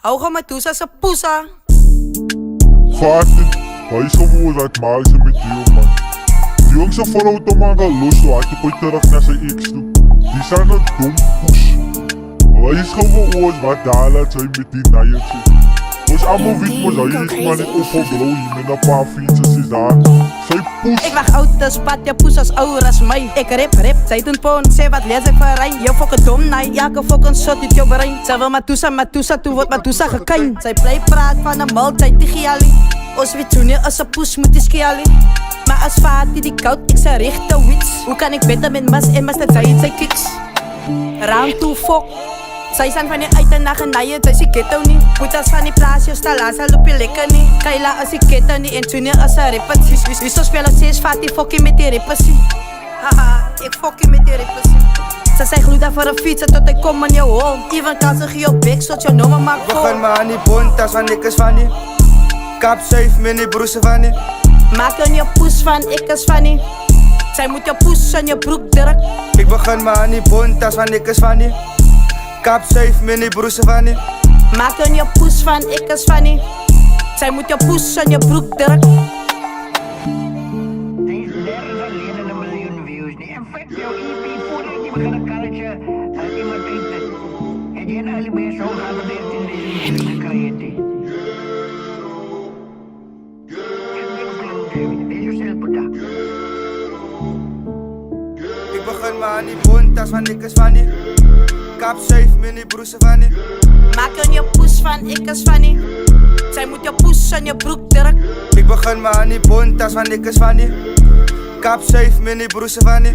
Hou gewoon met toesa sa pusa. Fatin, hij is gewoon dat maakt ze met die man. Die jongens zijn vooral te maken los, zo had je ooit terug naar zijn ex toe. Die zijn een dom poes. Hij is gewoon oors wat daar laat zijn met die naaiertje. Ons allemaal weet maar dat je niet maar niet opvol bro, hier met een paar fietsers is daar. Zij poes. Ik wacht oud te spat, je poes als ouder als mij. Ik rip, zij doen poon, zij wat lees ik van rij. Je fokken dom, naai, elke fokken shot uit je brein. Zij wil Matusa, toen wordt Matusa gekijn. Zij blijft praat van een maaltijd tegen Ali. Ons weet toen niet als een poes moet is kiali. Maar als vaat die koud, ik zei richte wits. Hoe kan ik beter met mas en mas dat zij het zij kiks. Raam toe fok. Zij zijn van die uit en naar genaaien, zij is ghetto niet. Moet als van die plaats, je stalaza loop je lekker niet. Kaila als ik ghetto niet en toen als een repetitie. Wie zo spelen steeds vaat die fokkie met die repetitie. Haha, ik fokkie met die repetitie. Ze zijn gloed voor een fietsen tot ik kom in je hol. Even kan ze je bek, zodat je nummer maakt vol. Begin maar aan die bond, dat is van ik is van die. Kap 7, mini broesen van die. Maak een je poes van, ik is van die. Zij moet je poes en je broek druk. Ik begin maar aan die bond, dat is van ik is van die. Kap 7, mini broesen van die. Maak een je poes van, ik is van die. Zij moet je poes en je broek druk. Deze derde van leden een miljoen views. En vet jouw EP voordat je begint een karretje. Als iemand denkt het. En je nou ben je zo geabordeerd in deze muziek gekregen. Ik begin maar aan die bond, dat is van ik is van die. Kap 7, mini broesen van die. Maak een je poes van, ik is van die. Zij moet je poes en je broek druk. Ik begin maar aan die bond, dat is van ik is van die. Kap 7, mini broesen van die.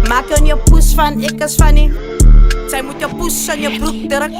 Maak een je poes van, ik is van die. Zij moet je poes en je broek druk.